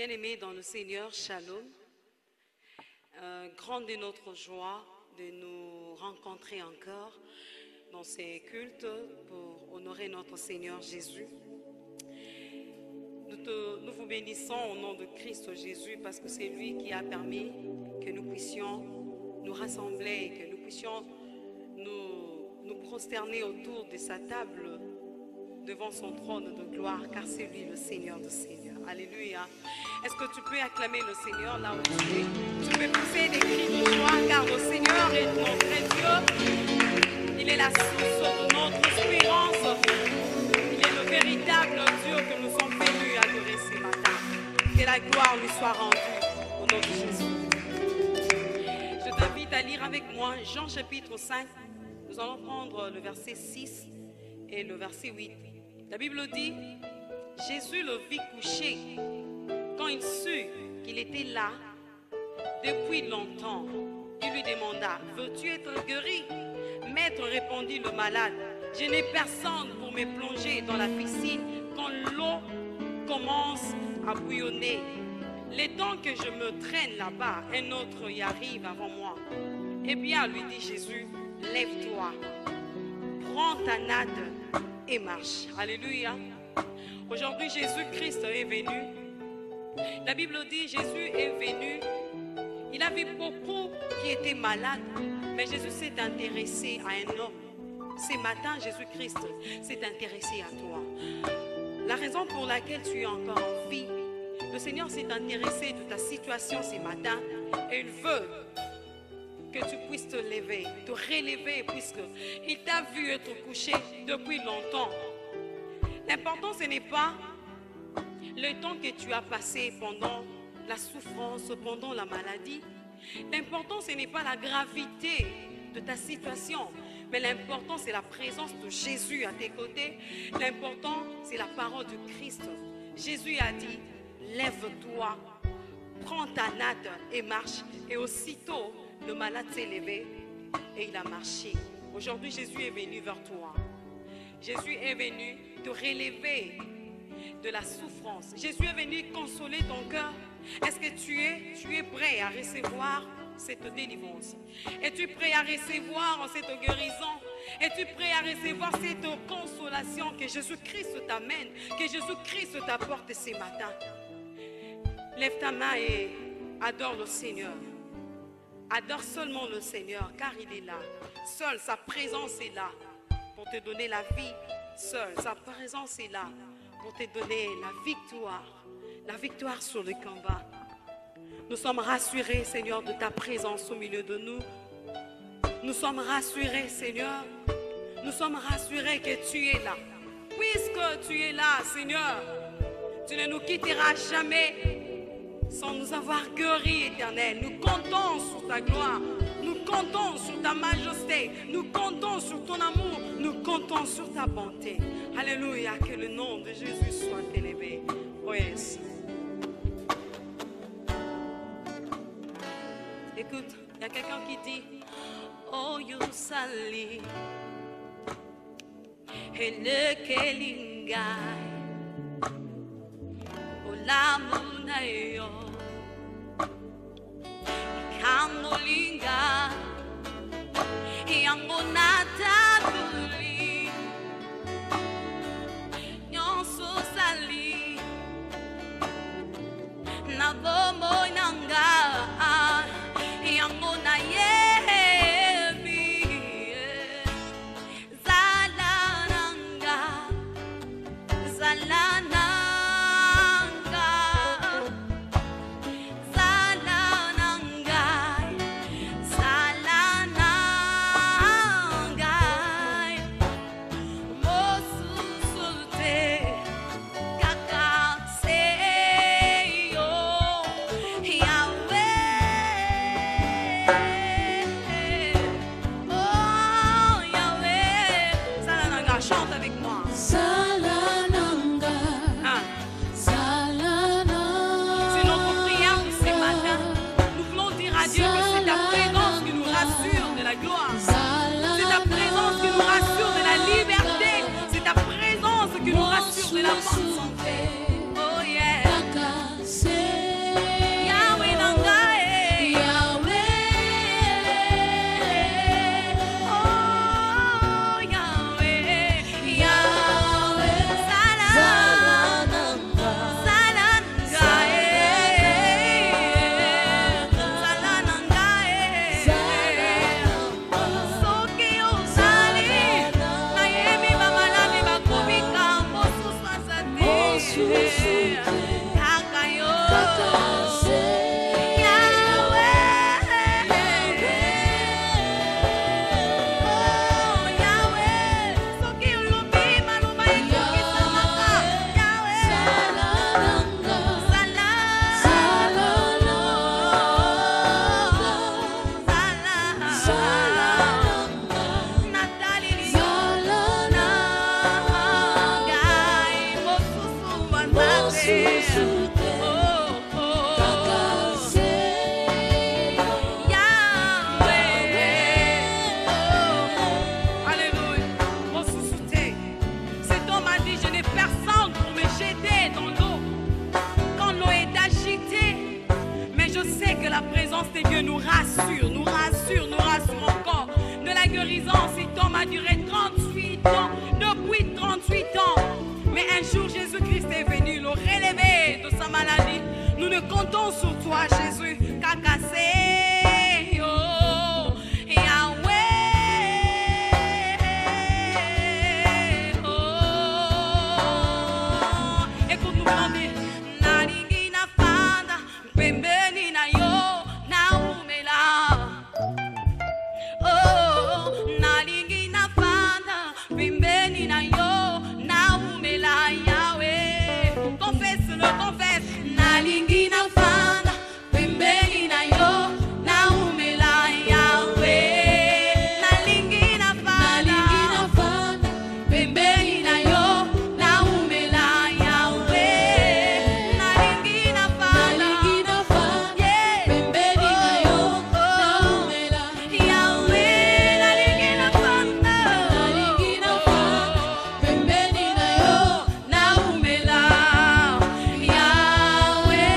Bien-aimés dans le Seigneur, Shalom. Grande est notre joie de nous rencontrer encore dans ces cultes pour honorer notre Seigneur Jésus. Nous vous bénissons au nom de Christ Jésus parce que c'est lui qui a permis que nous puissions nous rassembler, que nous puissions nous prosterner autour de sa table devant son trône de gloire, car c'est lui le Seigneur de Seigneurs. Alléluia. Est-ce que tu peux acclamer le Seigneur là où tu es? Tu peux pousser des cris de joie, car le Seigneur est notre Dieu. Il est la source de notre espérance. Il est le véritable Dieu que nous sommes venus adorer ce matin. Que la gloire lui soit rendue au nom de Jésus. Je t'invite à lire avec moi Jean chapitre 5. Nous allons prendre le verset 6 et le verset 8. La Bible dit, Jésus le vit couché quand il sut qu'il était là depuis longtemps. Il lui demanda, veux-tu être guéri? Maître, répondit le malade, je n'ai personne pour me plonger dans la piscine quand l'eau commence à bouillonner. Le temps que je me traîne là-bas, un autre y arrive avant moi. Eh bien, lui dit Jésus, lève-toi, prends ta natte et marche. Alléluia. Aujourd'hui, Jésus-Christ est venu. La Bible dit, Jésus est venu. Il a vu beaucoup qui étaient malades, mais Jésus s'est intéressé à un homme. Ce matin, Jésus-Christ s'est intéressé à toi. La raison pour laquelle tu es encore en vie, le Seigneur s'est intéressé de ta situation ce matin et il veut que tu puisses te lever, te relever, puisqu'il t'a vu être couché depuis longtemps. L'important, ce n'est pas le temps que tu as passé pendant la souffrance, pendant la maladie. L'important, ce n'est pas la gravité de ta situation, mais l'important, c'est la présence de Jésus à tes côtés. L'important, c'est la parole de Christ. Jésus a dit, lève-toi, prends ta natte et marche. Et aussitôt, le malade s'est levé et il a marché. Aujourd'hui, Jésus est venu vers toi. Jésus est venu te relever de la souffrance. Jésus est venu consoler ton cœur. Est-ce que tu es prêt à recevoir cette délivrance? Es-tu prêt à recevoir cette guérison? Es-tu prêt à recevoir cette consolation que Jésus-Christ t'amène, que Jésus-Christ t'apporte ce matin? Lève ta main et adore le Seigneur. Adore seulement le Seigneur, car il est là. Seul, sa présence est là pour te donner la vie. Seul, sa présence est là pour te donner la victoire sur le combat. Nous sommes rassurés, Seigneur, de ta présence au milieu de nous. Nous sommes rassurés, Seigneur. Nous sommes rassurés que tu es là. Puisque tu es là, Seigneur, tu ne nous quitteras jamais sans nous avoir guéri, Éternel. Nous comptons sur ta gloire. Nous comptons sur ta majesté. Nous comptons sur ton amour. Nous comptons sur ta bonté. Alléluia, que le nom de Jésus soit élevé. Oh yes. Écoute, il y a quelqu'un qui dit, oh Yusali, hele kelingai, olamunayo, ikamulinga, yangonata tuli, nyonso sali, nabomo nanga. que comptons sur toi, Jésus. Kakase, oh, Yahweh, oh. Écoute-nous chanter. Nalingi na fanda, pembeni na yo, na umela. Oh, nalingi na fanda, pembeni na yo, na umela, Yahweh. Confesse-le, confesse. Nalingi na fanda, pembeni na yo, na umela, Yahweh. Nalingi na fanda, pembeni na yo, na umela, Yahweh. Nalingi na fanda, yeah. Pembeni na yo, na umela, Yahweh. Nalingi na fanda, pembeni na yo, na umela, Yahweh.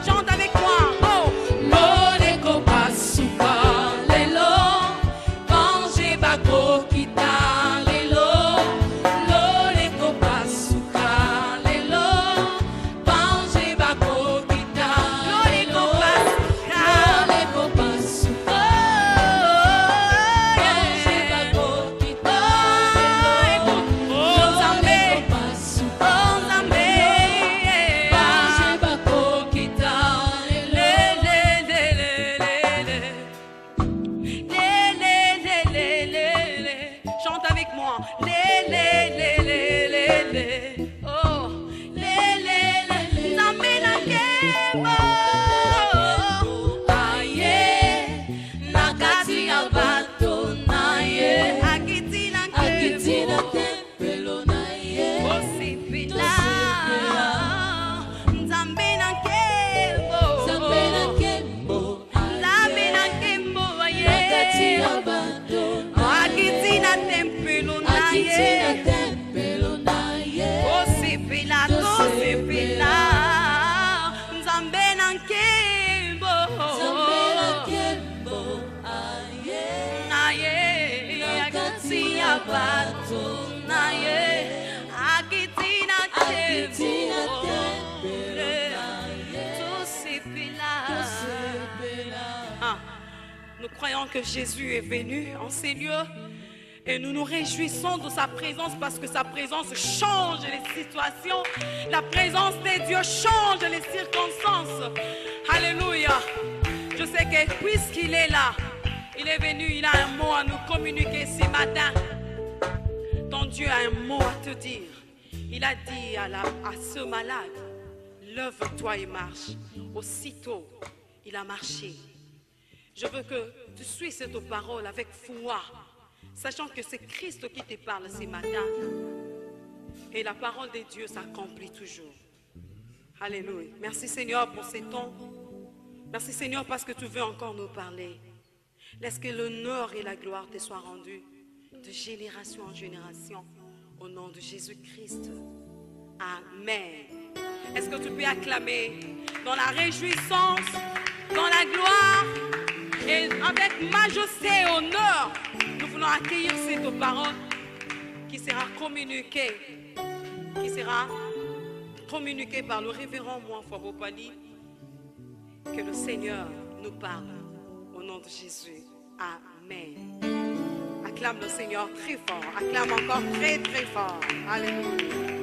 Chante avec moi. Oh, Lone kopasuka lelo, bange bakokita lelo. Lone kopasuka lelo, bange bakokita lelo. Lone kopasuka, bange bakokita lelo. Nzambe, Nzambe, bange bakokita lelo. Chante avec moi. Oh, Nzambe na kembo. Aye, nakati ya bato na ye. Akiti na tempelo na ye. Osipila, Nzambe na kembo. Nzambe na kembo, aye. Akiti na tempelo na ye. Osipila, tosipila, Nzambe na kembo. Na ye, akiti ya bato na ye. Akiti na tempelo, tosipila. Ah, nous croyons que Jésus est venu en ces lieux et nous nous réjouissons de sa présence parce que sa présence change les situations. La présence de Dieu change les circonstances. Alléluia. Je sais que puisqu'il est là, il est venu, il a un mot à nous communiquer ce matin. Ton Dieu a un mot à te dire. Il a dit à ce malade, lève-toi et marche. Aussitôt, il a marché. Je veux que tu suis cette parole avec foi, sachant que c'est Christ qui te parle ce matin. Et la parole de Dieu s'accomplit toujours. Alléluia. Merci Seigneur pour ces temps. Merci Seigneur parce que tu veux encore nous parler. Laisse que l'honneur et la gloire te soient rendus de génération en génération. Au nom de Jésus-Christ. Amen. Est-ce que tu peux acclamer dans la réjouissance, dans la gloire et avec majesté et honneur? Nous voulons accueillir cette parole qui sera communiquée par le révérend Moufoué Bopali. Que le Seigneur nous parle au nom de Jésus. Amen. Acclame le Seigneur très fort. Acclame encore très très fort. Alléluia.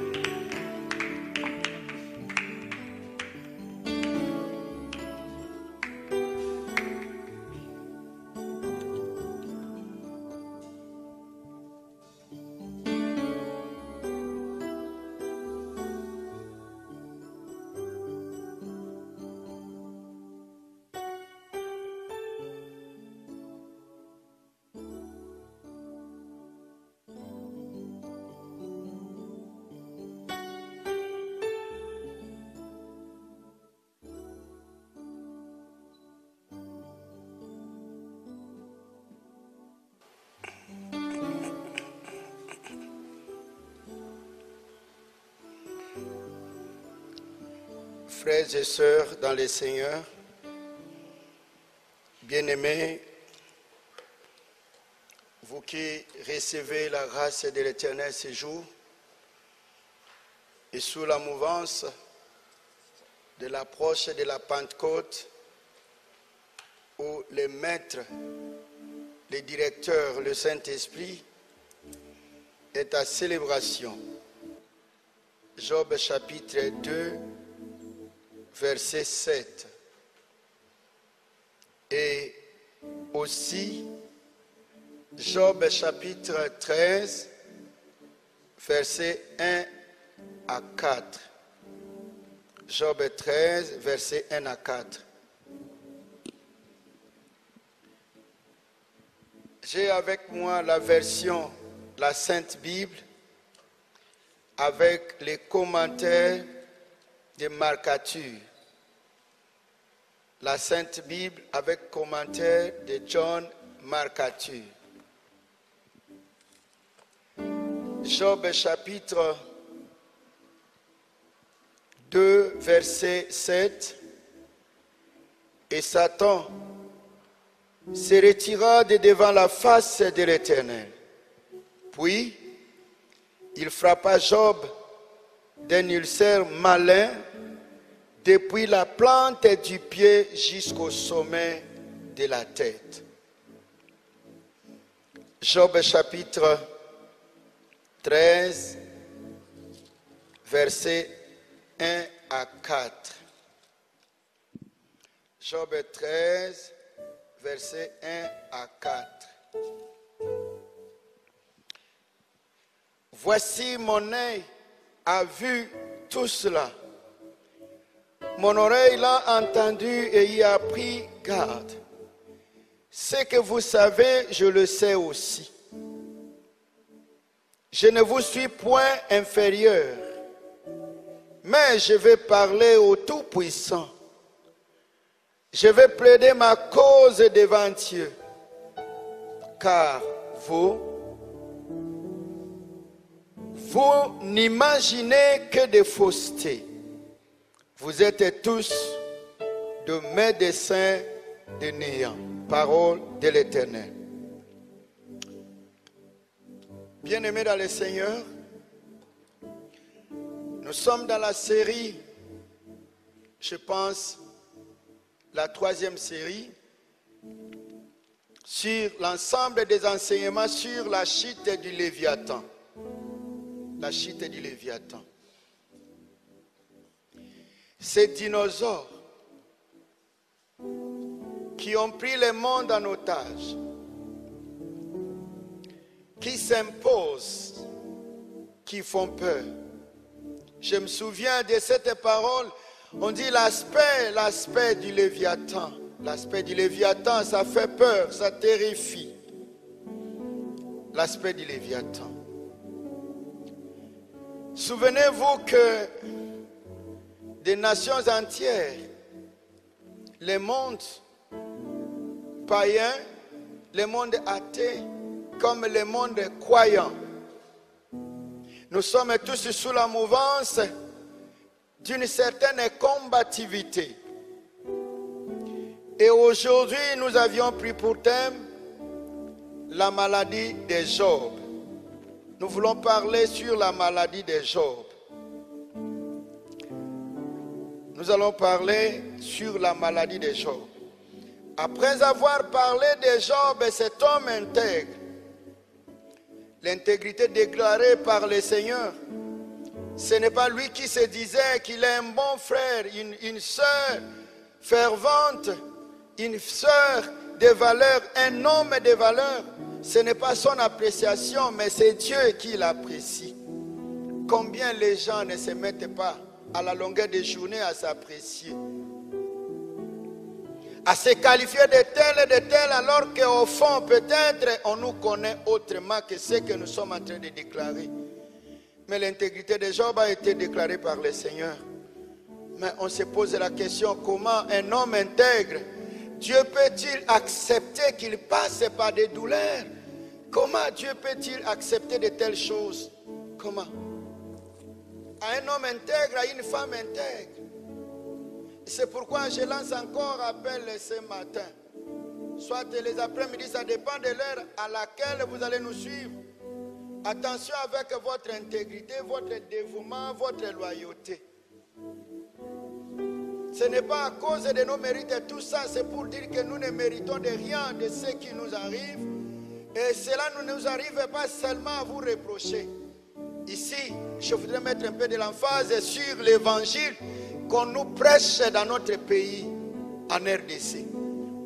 Frères et sœurs dans le Seigneur, bien-aimés, vous qui recevez la grâce de l'Éternel ce jour, et sous la mouvance de l'approche de la Pentecôte, où le Maître, le Directeur, le Saint-Esprit est à célébration. Job chapitre 2, verset 7. Et aussi Job chapitre 13, verset 1 à 4. Job 13, verset 1 à 4. J'ai avec moi la version, la Sainte Bible, avec les commentaires de Marc Arthur. La Sainte Bible avec commentaire de John Marc Arthur. Job chapitre 2, verset 7. Et Satan se retira de devant la face de l'Éternel. Puis, il frappa Job d'un ulcère malin depuis la plante du pied jusqu'au sommet de la tête. Job chapitre 13, versets 1 à 4. Job 13, versets 1 à 4. Voici mon œil a vu tout cela. Mon oreille l'a entendu et y a pris garde. Ce que vous savez, je le sais aussi. Je ne vous suis point inférieur, mais je vais parler au Tout-Puissant. Je vais plaider ma cause devant Dieu, car vous n'imaginez que des faussetés. Vous êtes tous de médecins de néant. Parole de l'Éternel. Bien-aimés dans le Seigneur, nous sommes dans la série, je pense, la 3e série, sur l'ensemble des enseignements sur la chute du Léviathan. La chute du Léviathan. Ces dinosaures qui ont pris le monde en otage, qui s'imposent, qui font peur. Je me souviens de cette parole, on dit l'aspect du Léviathan. L'aspect du Léviathan, ça fait peur, ça terrifie. L'aspect du Léviathan. Souvenez-vous que des nations entières, le monde païen, le monde athée, comme le monde croyant, nous sommes tous sous la mouvance d'une certaine combativité. Et aujourd'hui, nous avions pris pour thème la maladie de Job. Nous voulons parler sur la maladie de Job. Nous allons parler sur la maladie de Job. Après avoir parlé de Job, cet homme intègre, l'intégrité déclarée par le Seigneur, ce n'est pas lui qui se disait qu'il est un bon frère, une sœur fervente, une sœur de valeur, un homme de valeur. Ce n'est pas son appréciation, mais c'est Dieu qui l'apprécie. Combien les gens ne se mettent pas à la longueur des journées à s'apprécier, à se qualifier de tel et de tel, alors qu'au fond, peut-être, on nous connaît autrement que ce que nous sommes en train de déclarer. Mais l'intégrité de Job a été déclarée par le Seigneur. Mais on se pose la question, comment un homme intègre, Dieu peut-il accepter qu'il passe par des douleurs? Comment Dieu peut-il accepter de telles choses? Comment? À un homme intègre, à une femme intègre. C'est pourquoi je lance encore appel ce matin. Soit les après-midi, ça dépend de l'heure à laquelle vous allez nous suivre. Attention avec votre intégrité, votre dévouement, votre loyauté. Ce n'est pas à cause de nos mérites et tout ça, c'est pour dire que nous ne méritons de rien de ce qui nous arrive. Et cela ne nous arrive pas seulement à vous reprocher. Ici, je voudrais mettre un peu de l'emphase sur l'évangile qu'on nous prêche dans notre pays, en RDC.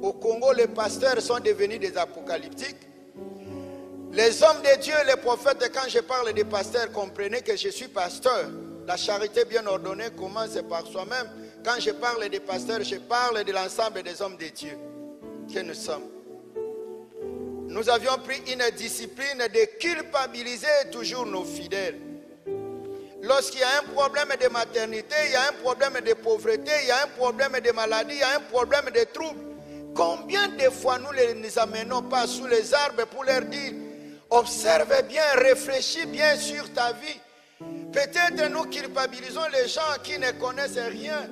Au Congo, les pasteurs sont devenus des apocalyptiques. Les hommes de Dieu, les prophètes, quand je parle des pasteurs, comprenez que je suis pasteur. La charité bien ordonnée commence par soi-même. Quand je parle des pasteurs, je parle de l'ensemble des hommes de Dieu que nous sommes. Nous avions pris une discipline de culpabiliser toujours nos fidèles. Lorsqu'il y a un problème de maternité, il y a un problème de pauvreté, il y a un problème de maladie, il y a un problème de trouble. Combien de fois nous ne les amenons pas sous les arbres pour leur dire: observe bien, réfléchis bien sur ta vie. Peut-être nous culpabilisons les gens qui ne connaissent rien.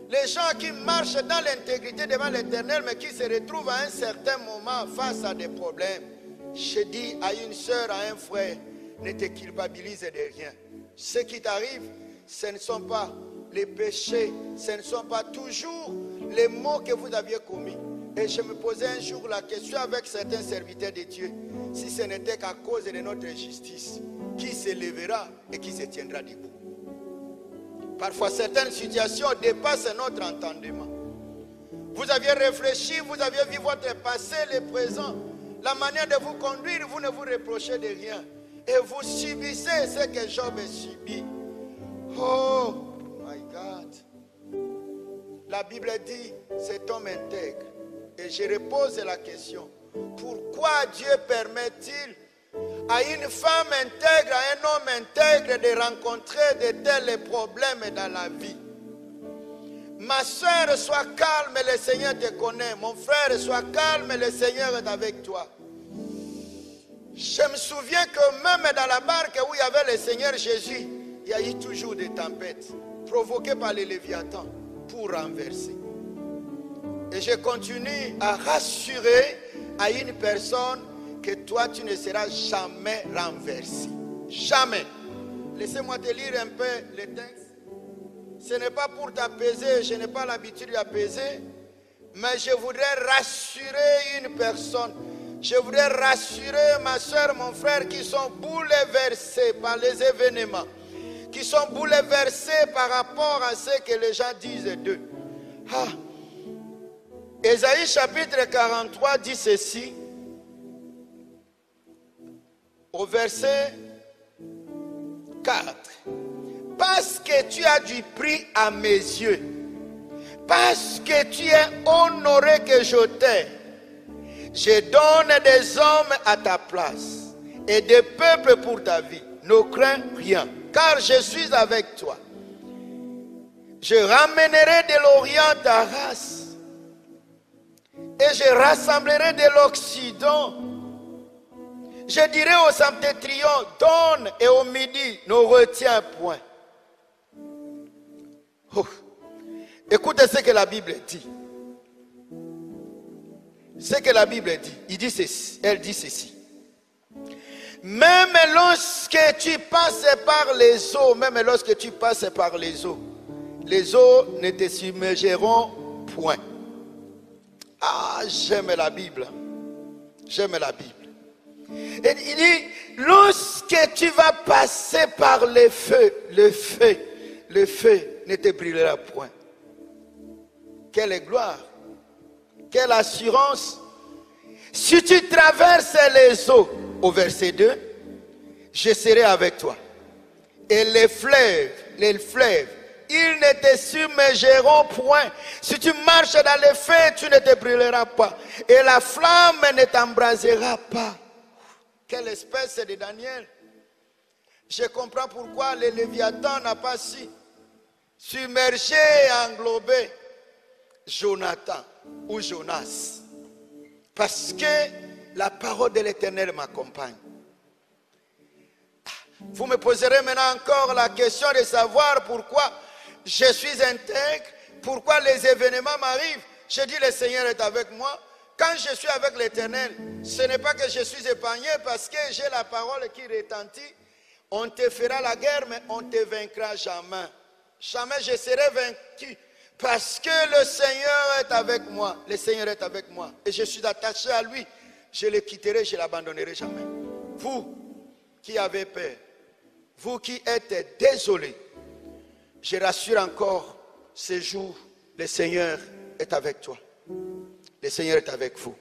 Les gens qui marchent dans l'intégrité devant l'Éternel, mais qui se retrouvent à un certain moment face à des problèmes. Je dis à une soeur, à un frère, ne te culpabilise de rien. Ce qui t'arrive, ce ne sont pas les péchés, ce ne sont pas toujours les maux que vous aviez commis. Et je me posais un jour la question avec certains serviteurs de Dieu: si ce n'était qu'à cause de notre justice, qui se lèvera et qui se tiendra debout? Parfois, certaines situations dépassent notre entendement. Vous aviez réfléchi, vous aviez vu votre passé, le présent, la manière de vous conduire, vous ne vous reprochez de rien. Et vous subissez ce que Job a subi. Oh my God. La Bible dit: cet homme intègre. Et je repose la question: pourquoi Dieu permet-il à une femme intègre, à un homme intègre de rencontrer de tels problèmes dans la vie? Ma soeur, sois calme, le Seigneur te connaît. Mon frère, sois calme, le Seigneur est avec toi. Je me souviens que même dans la barque où il y avait le Seigneur Jésus, il y a eu toujours des tempêtes provoquées par les Léviathans pour renverser. Et je continue à rassurer à une personne que toi, tu ne seras jamais renversé. Jamais. Laissez-moi te lire un peu le texte. Ce n'est pas pour t'apaiser, je n'ai pas l'habitude d'apaiser, mais je voudrais rassurer une personne. Je voudrais rassurer ma soeur, mon frère, qui sont bouleversés par les événements, qui sont bouleversés par rapport à ce que les gens disent d'eux. Ah. Ésaïe chapitre 43 dit ceci, au verset 4. Parce que tu as du prix à mes yeux, parce que tu es honoré que je t'ai, je donne des hommes à ta place et des peuples pour ta vie. Ne crains rien, car je suis avec toi. Je ramènerai de l'Orient ta race et je rassemblerai de l'Occident. Je dirai au septentrion: donne, et au midi, ne retiens point. Oh. Écoutez ce que la Bible dit. Ce que la Bible dit, elle dit ceci. Même lorsque tu passes par les eaux, même lorsque tu passes par les eaux ne te submergeront point. Ah, j'aime la Bible. J'aime la Bible. Et il dit, lorsque tu vas passer par le feu ne te brûlera point. Quelle gloire, quelle assurance. Si tu traverses les eaux, au verset 2, je serai avec toi. Et les fleuves, ils ne te submergeront point. Si tu marches dans le feu, tu ne te brûleras pas. Et la flamme ne t'embrasera pas. Quelle espèce de Daniel. Je comprends pourquoi le Léviathan n'a pas su submerger et englober Jonathan ou Jonas. Parce que la parole de l'Éternel m'accompagne. Vous me poserez maintenant encore la question de savoir pourquoi je suis intègre, pourquoi les événements m'arrivent, je dis le Seigneur est avec moi. Quand je suis avec l'Éternel, ce n'est pas que je suis épargné parce que j'ai la parole qui retentit. On te fera la guerre, mais on ne te vaincra jamais. Jamais je serai vaincu parce que le Seigneur est avec moi. Le Seigneur est avec moi et je suis attaché à lui. Je le quitterai, je ne l'abandonnerai jamais. Vous qui avez peur, vous qui êtes désolés, je rassure encore, ce jour, le Seigneur est avec toi. Le Seigneur est avec vous.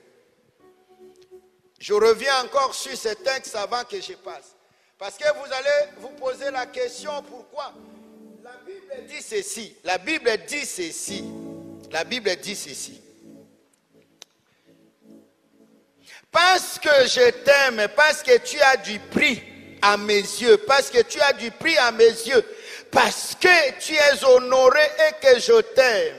Je reviens encore sur ce texte avant que je passe. Parce que vous allez vous poser la question, pourquoi? La Bible dit ceci. La Bible dit ceci. La Bible dit ceci. Parce que je t'aime, parce que tu as du prix à mes yeux, parce que tu as du prix à mes yeux, parce que tu es honoré et que je t'aime,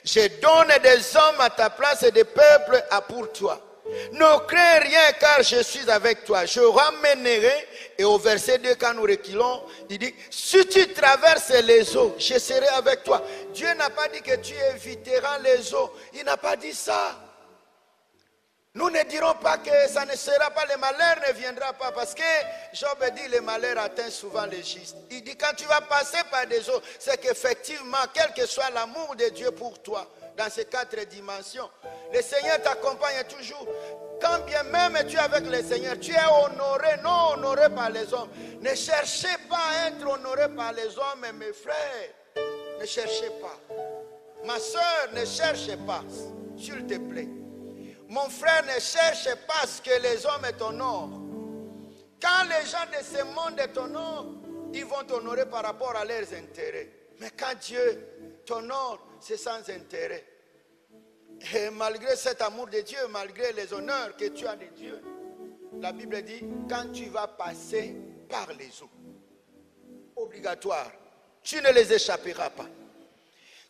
je donne des hommes à ta place et des peuples à pour toi. Ne crains rien car je suis avec toi. Je ramènerai, et au verset 2 quand nous reculons, il dit, si tu traverses les eaux, je serai avec toi. Dieu n'a pas dit que tu éviteras les eaux. Il n'a pas dit ça. Nous ne dirons pas que ça ne sera pas, le malheur ne viendra pas, parce que Job dit le malheur atteint souvent les justes. Il dit quand tu vas passer par des eaux, c'est qu'effectivement, quel que soit l'amour de Dieu pour toi, dans ces 4 dimensions, le Seigneur t'accompagne toujours. Quand bien même tu es avec le Seigneur, tu es honoré, non honoré par les hommes. Ne cherchez pas à être honoré par les hommes, mes frères. Ne cherchez pas. Ma soeur, ne cherchez pas, s'il te plaît. Mon frère, ne cherche pas ce que les hommes t'honorent. Quand les gens de ce monde t'honorent, ils vont t'honorer par rapport à leurs intérêts. Mais quand Dieu t'honore, c'est sans intérêt. Et malgré cet amour de Dieu, malgré les honneurs que tu as de Dieu, la Bible dit, quand tu vas passer par les eaux, obligatoire, tu ne les échapperas pas.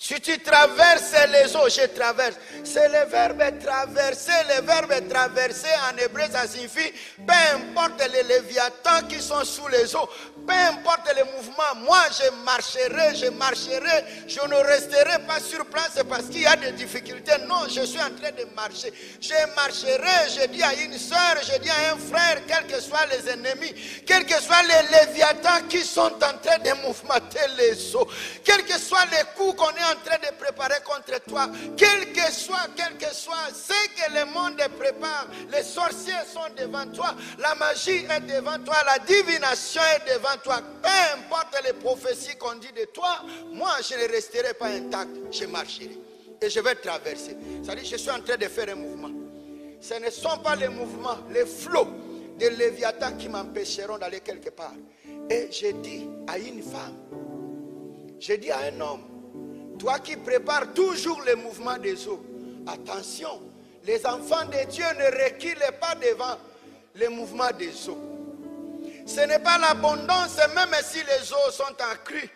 Si tu traverses les eaux, je traverse. C'est le verbe traverser. Le verbe traverser en hébreu, ça signifie, peu importe les léviathans qui sont sous les eaux, peu importe les mouvements, moi je marcherai, je ne resterai pas sur place parce qu'il y a des difficultés. Non, je suis en train de marcher. Je marcherai, je dis à une soeur, je dis à un frère, quels que soient les ennemis, quels que soient les léviathans qui sont en train de mouvementer les eaux, quels que soient les coups qu'on est en train de préparer contre toi, quel que soit ce que le monde prépare, les sorciers sont devant toi, la magie est devant toi, la divination est devant toi, peu importe les prophéties qu'on dit de toi, moi je ne resterai pas intact, je marcherai et je vais traverser. Ça dit, je suis en train de faire un mouvement. Ce ne sont pas les mouvements, les flots de Léviathan qui m'empêcheront d'aller quelque part. Et je dis à une femme, je dis à un homme, toi qui prépares toujours le mouvement des eaux, attention, les enfants de Dieu ne reculent pas devant le mouvement des eaux. Ce n'est pas l'abondance, même si les eaux sont en crue,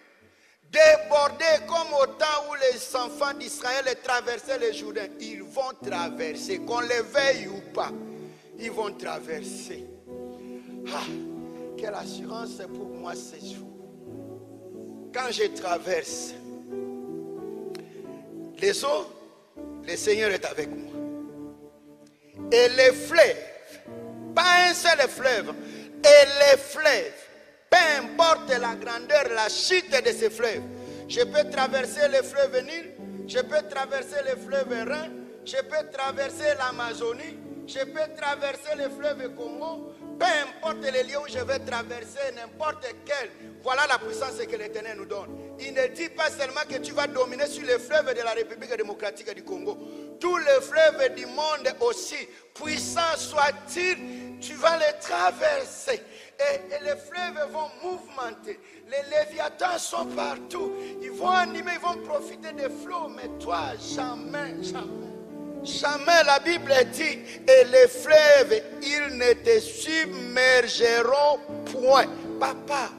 débordées comme au temps où les enfants d'Israël traversaient le Jourdain. Ils vont traverser, qu'on les veille ou pas, ils vont traverser. Ah, quelle assurance pour moi ce jour. Quand je traverse les eaux, le Seigneur est avec moi. Et les fleuves, pas un seul fleuve, et les fleuves, peu importe la grandeur, la chute de ces fleuves, je peux traverser le fleuve Nil, je peux traverser le fleuve Rhin, je peux traverser l'Amazonie, je peux traverser le fleuve Congo, peu importe les lieux où je vais traverser, n'importe quel. Voilà la puissance que l'Éternel nous donne. Il ne dit pas seulement que tu vas dominer sur les fleuves de la République démocratique du Congo. Tous les fleuves du monde aussi, puissants soient-ils, tu vas les traverser. Et les fleuves vont mouvementer. Les léviathans sont partout. Ils vont animer, ils vont profiter des flots. Mais toi, jamais, jamais. Jamais, la Bible dit, et les fleuves, ils ne te submergeront point. Papa,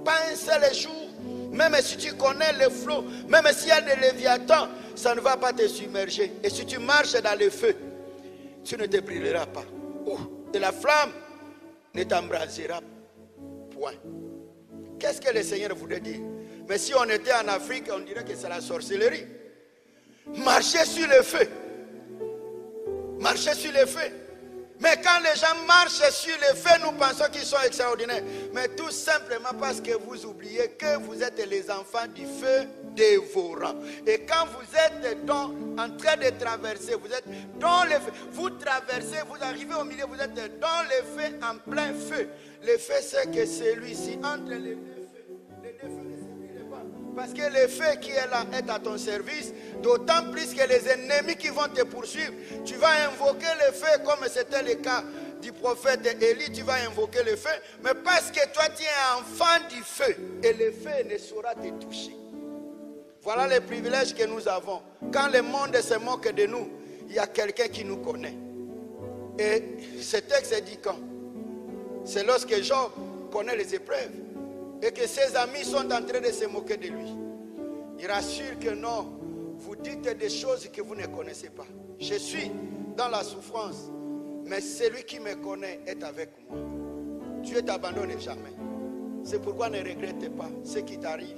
pas un seul jour, même si tu connais les flots, même s'il y a des léviathans, ça ne va pas te submerger. Et si tu marches dans le feu, tu ne te brûleras pas. Et la flamme ne t'embrasera point. Qu'est-ce que le Seigneur voudrait dire? Mais si on était en Afrique, on dirait que c'est la sorcellerie. Marcher sur le feu. Marcher sur le feu. Mais quand les gens marchent sur le feu, nous pensons qu'ils sont extraordinaires. Mais tout simplement parce que vous oubliez que vous êtes les enfants du feu dévorant. Et quand vous êtes en train de traverser, vous êtes dans le feu, vous traversez, vous arrivez au milieu, vous êtes dans le feu, en plein feu. Le feu, c'est que celui-ci, entre les deux feux ne s'épuisent pas. Parce que le feu qui est là est à ton service, d'autant plus que les ennemis qui vont te poursuivre, tu vas invoquer le feu comme c'était le cas du prophète Élie, tu vas invoquer le feu, mais parce que toi tu es enfant du feu, et le feu ne saura te toucher. Voilà les privilèges que nous avons. Quand le monde se moque de nous, il y a quelqu'un qui nous connaît. Et ce texte dit quand? C'est lorsque Job connaît les épreuves et que ses amis sont en train de se moquer de lui. Il rassure que non, vous dites des choses que vous ne connaissez pas. Je suis dans la souffrance, mais celui qui me connaît est avec moi. Dieu ne t'abandonne jamais. C'est pourquoi ne regrette pas ce qui t'arrive.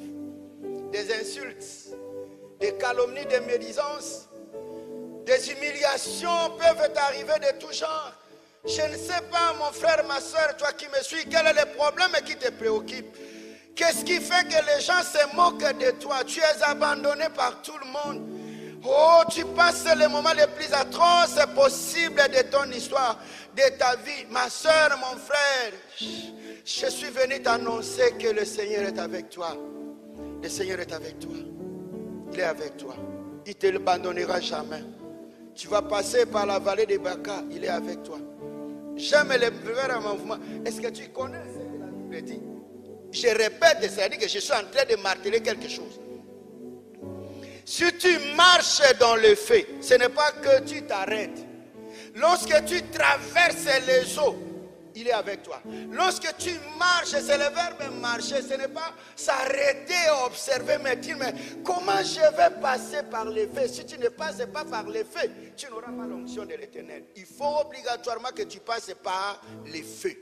Des insultes, des calomnies, des médisances, des humiliations peuvent arriver de tout genre. Je ne sais pas, mon frère, ma soeur, toi qui me suis, quel est le problème qui te préoccupe? Qu'est-ce qui fait que les gens se moquent de toi? Tu es abandonné par tout le monde. Oh, tu passes les moments les plus atroces possibles de ton histoire, de ta vie. Ma soeur, mon frère, je suis venu t'annoncer que le Seigneur est avec toi. Le Seigneur est avec toi. Il est avec toi. Il ne te l'abandonnera jamais. Tu vas passer par la vallée de Baka. Il est avec toi. J'aime les vers en mouvement. Est-ce que tu connais ce que la Bible dit? Je répète, c'est-à-dire que je suis en train de marteler quelque chose. Si tu marches dans le feu, ce n'est pas que tu t'arrêtes. Lorsque tu traverses les eaux, il est avec toi. Lorsque tu marches, c'est le verbe marcher, ce n'est pas s'arrêter et observer, mais dire, mais comment je vais passer par les feux? Si tu ne passes pas par les feux, tu n'auras pas l'onction de l'Éternel. Il faut obligatoirement que tu passes par les feux.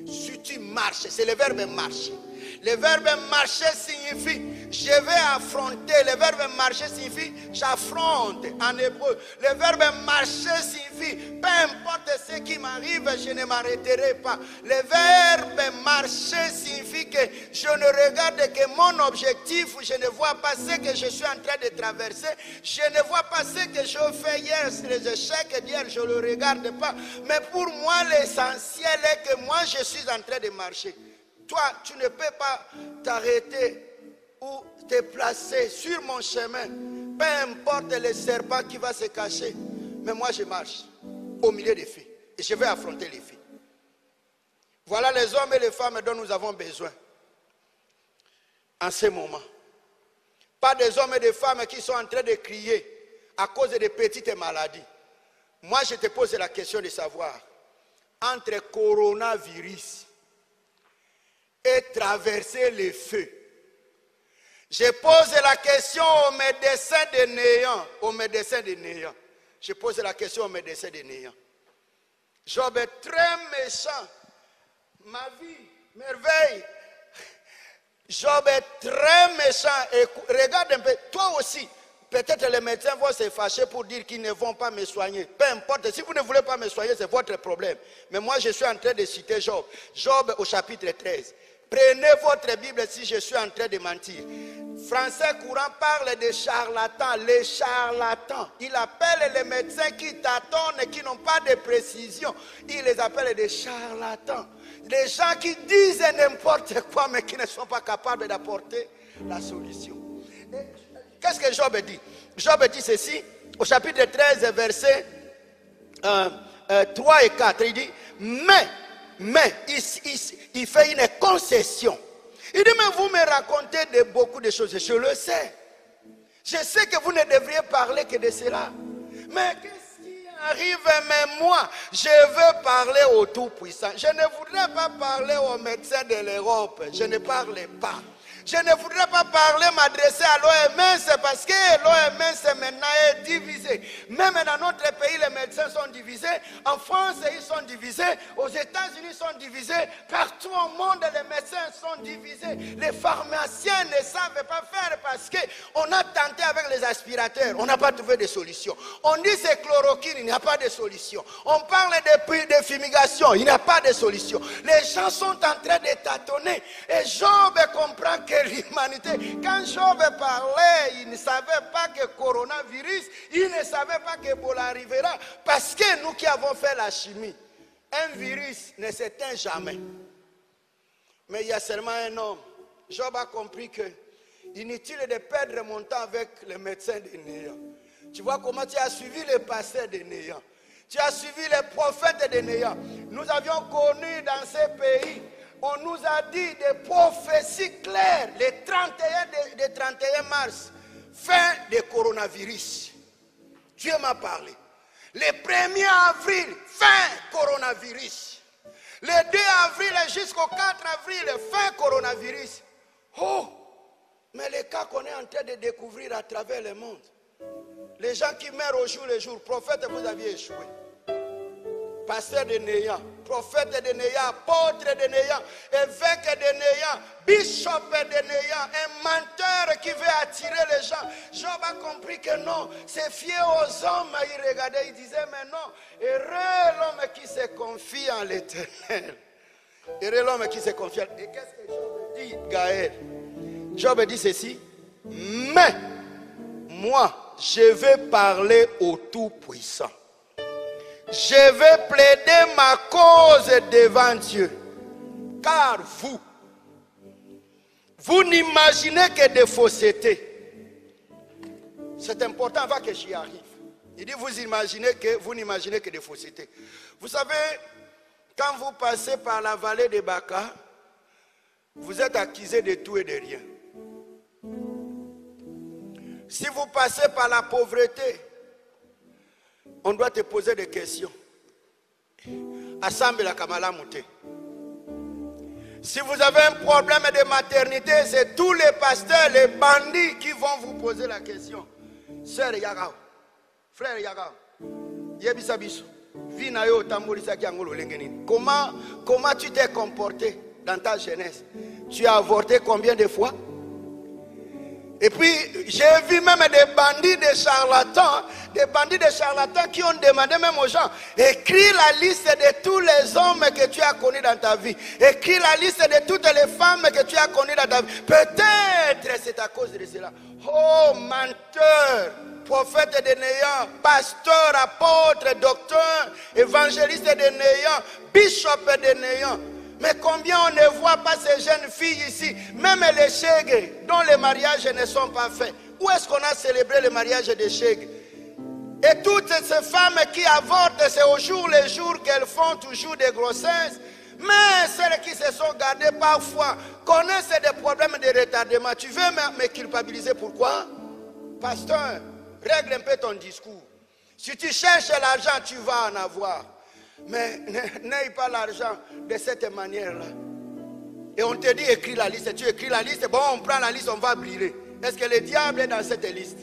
Si tu marches, c'est le verbe marcher. Le verbe marcher signifie je vais affronter. Le verbe marcher signifie j'affronte en hébreu. Le verbe marcher signifie peu importe ce qui m'arrive, je ne m'arrêterai pas. Le verbe marcher signifie que je ne regarde que mon objectif. Je ne vois pas ce que je suis en train de traverser. Je ne vois pas ce que je fais hier, les échecs d'hier, je ne le regarde pas. Mais pour moi, l'essentiel est que moi, je suis en train de marcher. Toi, tu ne peux pas t'arrêter ou te placer sur mon chemin. Peu importe le serpent qui va se cacher. Mais moi, je marche au milieu des filles. Et je vais affronter les filles. Voilà les hommes et les femmes dont nous avons besoin en ce moment. Pas des hommes et des femmes qui sont en train de crier à cause de petites maladies. Moi, je te pose la question de savoir, entre coronavirus et traverser les feux, je pose la question aux médecins de néant. Aux médecins de néant. Je pose la question aux médecins de néant. Job est très méchant. Ma vie, merveille. Job est très méchant. Et regarde un peu, toi aussi. Peut-être les médecins vont se fâcher pour dire qu'ils ne vont pas me soigner. Peu importe, si vous ne voulez pas me soigner, c'est votre problème. Mais moi, je suis en train de citer Job. Job au chapitre 13. Prenez votre Bible si je suis en train de mentir. Français courant parle de charlatans. Les charlatans. Il appelle les médecins qui tâtonnent et qui n'ont pas de précision. Il les appelle des charlatans. Des gens qui disent n'importe quoi mais qui ne sont pas capables d'apporter la solution. Qu'est-ce que Job dit? Job dit ceci, au chapitre 13, versets 3 et 4. Il dit, mais, il fait une concession. Il dit, mais vous me racontez beaucoup de choses. Je le sais. Je sais que vous ne devriez parler que de cela. Mais qu'est-ce qui arrive? Mais moi, je veux parler au Tout-Puissant. Je ne voudrais pas parler aux médecins de l'Europe. Je ne parle pas. Je ne voudrais pas parler, m'adresser à l'OMS parce que l'OMS maintenant est divisée. Mais Même dans notre pays, les médecins sont divisés. En France, ils sont divisés. Aux États-Unis, ils sont divisés. Partout au monde, les médecins sont divisés. Les pharmaciens ne savent pas faire parce qu'on a tenté avec les aspirateurs. On n'a pas trouvé de solution. On dit c'est chloroquine, il n'y a pas de solution. On parle de fumigation, il n'y a pas de solution. Les gens sont en train de tâtonner. Et Job comprend que l'humanité, quand Job parlait, il ne savait pas que coronavirus, il ne savait pas que Ebola arrivera. Parce que nous qui avons fait la chimie, un virus ne s'éteint jamais. Mais il y a seulement un homme. Job a compris que inutile de perdre mon temps avec les médecins de néant. Tu vois comment tu as suivi les pasteurs de néant. Tu as suivi les prophètes de néant. Nous avions connu dans ces pays, on nous a dit des prophéties claires, le 31 mars, fin du coronavirus. Dieu m'a parlé. Le 1er avril, fin coronavirus. Le 2 avril jusqu'au 4 avril, fin coronavirus. Oh, mais les cas qu'on est en train de découvrir à travers le monde. Les gens qui meurent au jour le jour, prophète, vous aviez échoué. Pasteur de néant, prophète de néant, apôtre de néant, évêque de néant, bishop de néant, un menteur qui veut attirer les gens. Job a compris que non, c'est fier aux hommes. Il regardait, il disait, mais non, heureux l'homme qui se confie en l'Éternel. Heureux l'homme qui se confie en l'Éternel. Et qu'est-ce que Job dit, Gaël? Job dit ceci, mais moi, je vais parler au Tout-Puissant. Je vais plaider ma cause devant Dieu. Car vous n'imaginez que des faussetés. C'est important avant que j'y arrive. Il dit, vous n'imaginez que des faussetés. Vous savez, quand vous passez par la vallée de Baka, vous êtes accusé de tout et de rien. Si vous passez par la pauvreté, on doit te poser des questions. Assemble la Kamala Mouté. Si vous avez un problème de maternité, c'est tous les pasteurs, les bandits qui vont vous poser la question. Sœur Yagao, frère Yagao, Yebisabiso, Vinayo Tambourisa Kiangolo Lengenine. Comment tu t'es comporté dans ta jeunesse? Tu as avorté combien de fois? Et puis, j'ai vu même des bandits de charlatans qui ont demandé même aux gens, écris la liste de tous les hommes que tu as connus dans ta vie. Écris la liste de toutes les femmes que tu as connues dans ta vie. Peut-être c'est à cause de cela. Oh, menteur, prophète de néant, pasteur, apôtre, docteur, évangéliste de néant, bishop de néant. Mais combien on ne voit pas ces jeunes filles ici, même les chègues dont les mariages ne sont pas faits. Où est-ce qu'on a célébré le mariage des chègues? Et toutes ces femmes qui avortent, c'est au jour le jour qu'elles font toujours des grossesses. Mais celles qui se sont gardées parfois connaissent des problèmes de retardement. Tu veux me culpabiliser pourquoi? Pasteur, règle un peu ton discours. Si tu cherches l'argent, tu vas en avoir. Mais n'aie pas l'argent de cette manière-là. Et on te dit écris la liste. Tu écris la liste. Bon, on prend la liste, on va brûler. Est-ce que le diable est dans cette liste?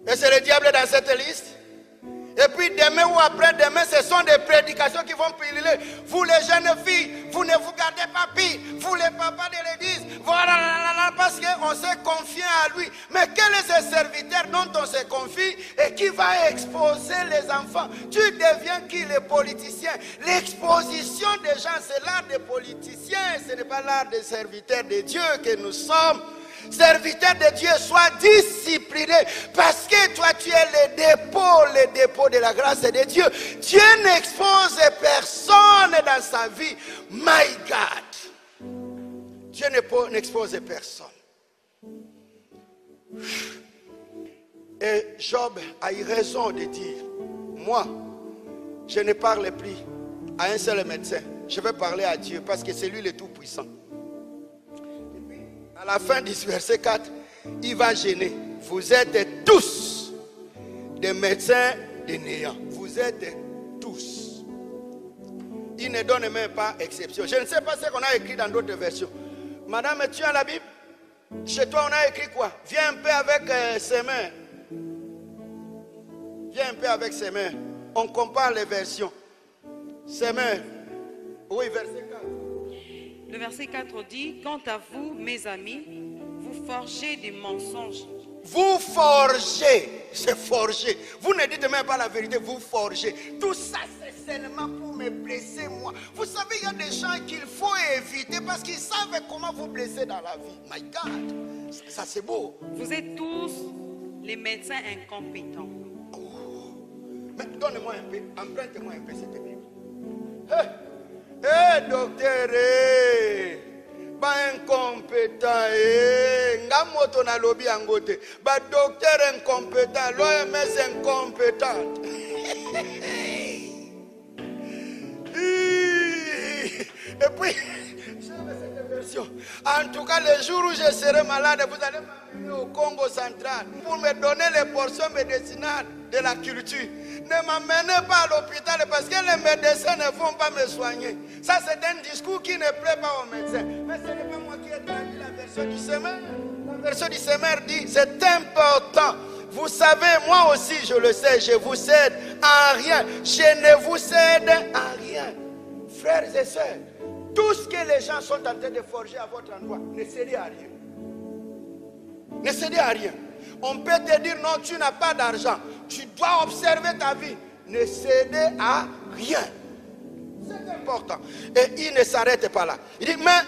Est-ce que le diable est dans cette liste? Et puis demain ou après-demain, ce sont des prédications qui vont brûler. Vous les jeunes filles, vous ne vous gardez pas pire. Vous les papas de l'église, voilà, parce qu'on s'est confié à lui. Mais quel est ce serviteur dont on se confie et qui va exposer les enfants? Tu deviens qui? Les politiciens. L'exposition des gens, c'est l'art des politiciens. Ce n'est pas l'art des serviteurs de Dieu que nous sommes. Serviteur de Dieu, sois discipliné parce que toi tu es le dépôt de la grâce de Dieu. Dieu n'expose personne dans sa vie. My God, Dieu n'expose personne. Et Job a eu raison de dire, moi je ne parle plus à un seul médecin, je vais parler à Dieu parce que c'est lui le Tout-Puissant. À la fin du verset 4, il va gêner. Vous êtes tous des médecins de néant. Vous êtes tous. Il ne donne même pas exception. Je ne sais pas ce qu'on a écrit dans d'autres versions. Madame, tu as la Bible? Chez toi, on a écrit quoi? Viens un peu avec ses mains. Viens un peu avec ses mains. On compare les versions. Ses mains. Oui, verset 4. Le verset 4 dit, quant à vous, mes amis, vous forgez des mensonges. Vous forgez, c'est forger. Vous ne dites même pas la vérité, vous forgez. Tout ça, c'est seulement pour me blesser moi. Vous savez, il y a des gens qu'il faut éviter parce qu'ils savent comment vous blesser dans la vie. My God, ça c'est beau. Vous êtes tous les médecins incompétents. Oh. Mais donnez-moi un peu, empruntez-moi un peu cette Bible. Hé, docteur, pas incompétent, ngamoto na lobby angote, ba docteur incompétent, l'OMS incompétente. Et puis, cette version. En tout cas, le jour où je serai malade, vous allez m'amener au Congo central pour me donner les portions médicinales de la culture. Ne m'amenez pas à l'hôpital parce que les médecins ne vont pas me soigner. Ça, c'est un discours qui ne plaît pas aux médecins. Mais ce n'est pas moi qui ai traduit la version du Semeur. La version du Semeur dit, c'est important. Vous savez, moi aussi, je le sais, je vous cède en rien. Je ne vous cède en rien. Frères et sœurs, tout ce que les gens sont en train de forger à votre endroit, ne cédez à rien. Ne cédez à rien. On peut te dire non, tu n'as pas d'argent. Tu dois observer ta vie. Ne cédez à rien. C'est important. Et il ne s'arrête pas là. Il dit, mais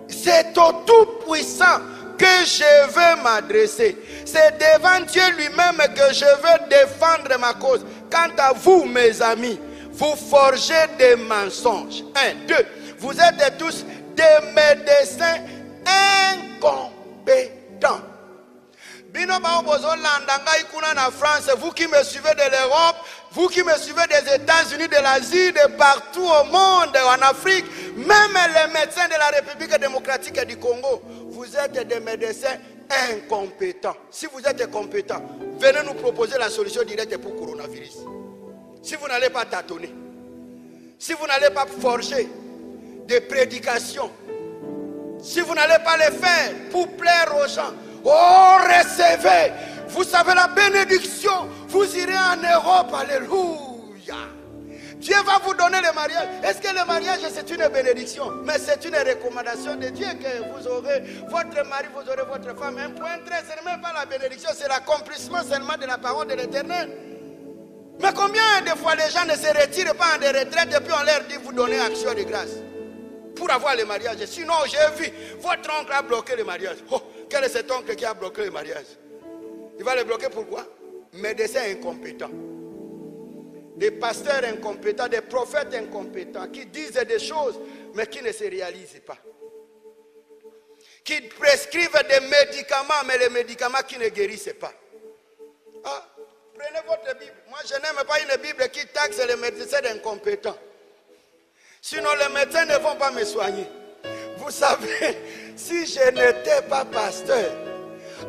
c'est au Tout-Puissant que je veux m'adresser. C'est devant Dieu lui-même que je veux défendre ma cause. Quant à vous, mes amis, vous forgez des mensonges. 1, 2. Vous êtes tous des médecins incompétents. France, vous qui me suivez de l'Europe, vous qui me suivez des États-Unis, de l'Asie, de partout au monde, en Afrique, même les médecins de la République démocratique du Congo, vous êtes des médecins incompétents. Si vous êtes compétents, venez nous proposer la solution directe pour le coronavirus. Si vous n'allez pas tâtonner, si vous n'allez pas forger des prédications, si vous n'allez pas les faire pour plaire aux gens, oh, recevez. Vous savez la bénédiction. Vous irez en Europe. Alléluia. Dieu va vous donner le mariage. Est-ce que le mariage c'est une bénédiction? Mais c'est une recommandation de Dieu que vous aurez votre mari, vous aurez votre femme. Un point très, ce n'est même pas la bénédiction, c'est l'accomplissement seulement de la parole de l'Éternel. Mais combien de fois les gens ne se retirent pas en des retraites et puis on leur dit vous donnez action de grâce pour avoir le mariage? Sinon j'ai vu votre oncle a bloqué le mariage. Oh, quel est cet oncle qui a bloqué le mariage? Il va le bloquer pourquoi? Médecins incompétents, des pasteurs incompétents, des prophètes incompétents qui disent des choses mais qui ne se réalisent pas, qui prescrivent des médicaments mais les médicaments qui ne guérissent pas. Ah, prenez votre Bible. Moi je n'aime pas une Bible qui taxe les médecins incompétents. Sinon les médecins ne vont pas me soigner. Vous savez, si je n'étais pas pasteur,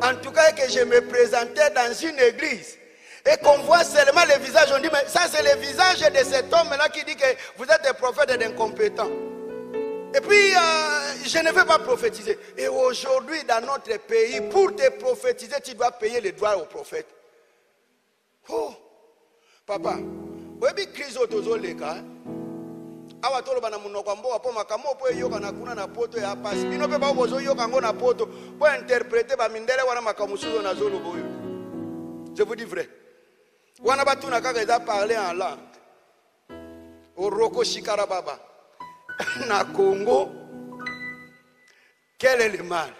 en tout cas que je me présentais dans une église et qu'on voit seulement le visage, on dit mais ça c'est le visage de cet homme-là qui dit que vous êtes des prophètes et des incompétents. Et puis je ne veux pas prophétiser. Et aujourd'hui dans notre pays, pour te prophétiser, tu dois payer les droits aux prophètes. Oh, papa, vous avez crise autour les gars. Awa tolo bana munoko mboka po makamo po yoka na kuna na poto ya pasi bino pe ba bozo yoka ngo na poto po interpréter ba mindele wana makamusuzo na zolo boyo. Je vous dis vrai. Wana batuna kaka eza parler en langue. Oroko shikara baba. Na Congo. Quel est le mal?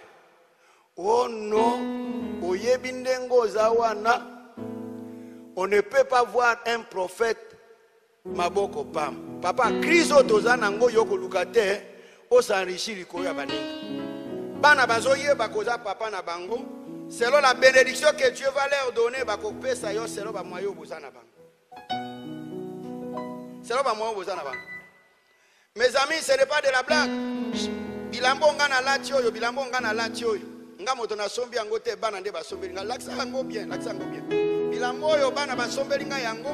Oh non, oyebi ndengo za wana. On ne peut pas voir un prophète maboko pam. Papa, krizo tozana ngo yoko lukate o s'enrichir likolo ya baninga. Bana bazoye bakoza papa na bango, selon la bénédiction que Dieu va leur donner, bakopesa yo selon ba moyo bozana bango. Selon ba moyo bozana bango. Mes amis, ce n'est pas de la blague. Bilambo ngana lati oyo, bilambo ngana lati oyo. Nga moto na sombi yango te bana nde basombeli nga. Laksa yango bien, laksa yango bien. Bilambo oyo bana basombeli nga yango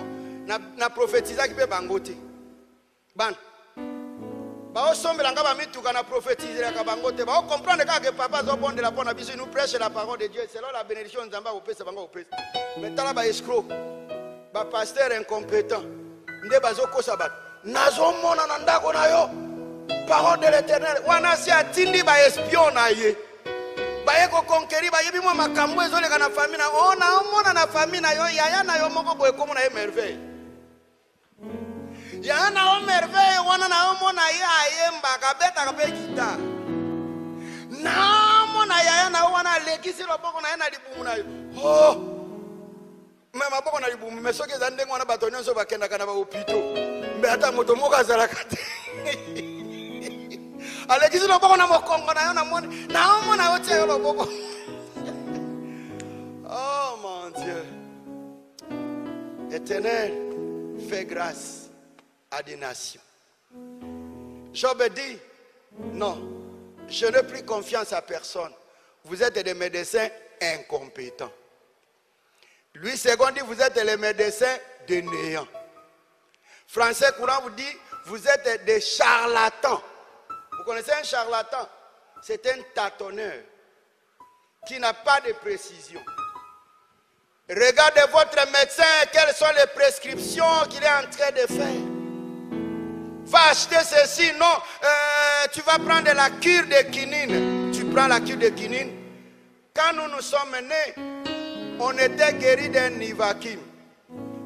na prophétisa ki pe bango te. Ban. Ba osombela nga ba mituka na prophétiser ka bango te. Ba comprendre que papa zo bonde la bonne biso nous prêche la parole de Dieu selon la bénédiction nzamba opesa bango opesa. Mais tala ba escroc. ba pasteur incompétent. Nde bazoko sabat. Nazo mona na ndako na yo. Parole de l'Éternel. Wana si atindi ba espion na ye. Ba ye ko conquérir ba yebi mo makambo ezoleka na famille na ona omona na famille na yo yaya na yo moko boye komo na ye merveille. Yaya na o merveille wana na omona ye ayemba kabeta kape guitare. Na mona yaya na wana lekisi loboko na ye na libumu na yo. Oh. Mais ma boko na libumu mais soki za ndengo wana bato nyonso bakenda kana ba hôpitaux. Mais ata moto moko azalaka te. Alekisi loboko na mokongo na yo na moni na omona yo tie yo loboko. Oh mon Dieu. Éternel, fais grâce à des nations. Job dit, non, je n'ai plus confiance à personne. Vous êtes des médecins incompétents. Lui, second dit, vous êtes les médecins de néant. Français courant vous dit, vous êtes des charlatans. Vous connaissez un charlatan? C'est un tâtonneur qui n'a pas de précision. Regardez votre médecin, quelles sont les prescriptions qu'il est en train de faire. Va acheter ceci, non, tu vas prendre la cure de quinine. Tu prends la cure de quinine. Quand nous nous sommes nés, on était guéris d'un nivaquine.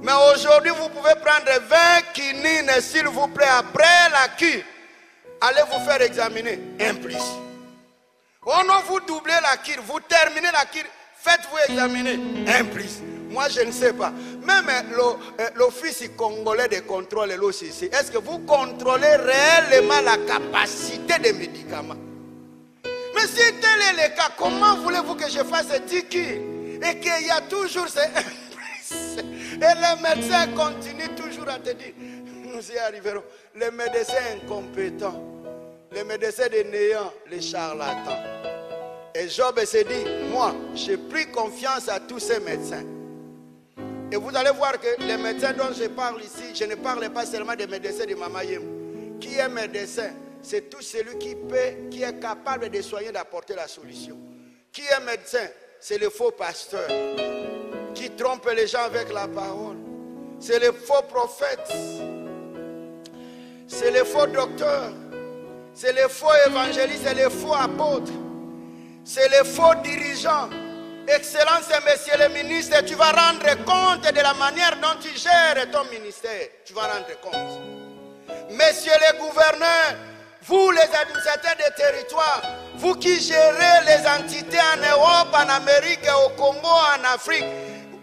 Mais aujourd'hui, vous pouvez prendre 20 quinines, s'il vous plaît, après la cure. Allez vous faire examiner. Un plus. Oh non, vous doublez la cure, vous terminez la cure, faites-vous examiner. Un plus. Moi, je ne sais pas. Même l'office congolais de contrôle, l'OCC, est-ce que vous contrôlez réellement la capacité des médicaments? Mais si tel est le cas, comment voulez-vous que je fasse 10 cures et qu'il y a toujours ces imprises? Et les médecins continuent toujours à te dire, nous y arriverons. Les médecins incompétents, les médecins de néant, les charlatans. Et Job s'est dit, moi, j'ai pris confiance à tous ces médecins. Et vous allez voir que les médecins dont je parle ici, je ne parle pas seulement des médecins de Mama Yem. Qui est médecin? C'est tout celui qui peut, qui est capable de soigner, d'apporter la solution. Qui est médecin? C'est le faux pasteur qui trompe les gens avec la parole. C'est le faux prophète. C'est le faux docteur. C'est le faux évangéliste. C'est le faux apôtre. C'est le faux dirigeant. Excellence, monsieur le ministre, tu vas rendre compte de la manière dont tu gères ton ministère. Tu vas rendre compte. Messieurs les gouverneurs, vous les administrateurs des territoires, vous qui gérez les entités en Europe, en Amérique, au Congo, en Afrique,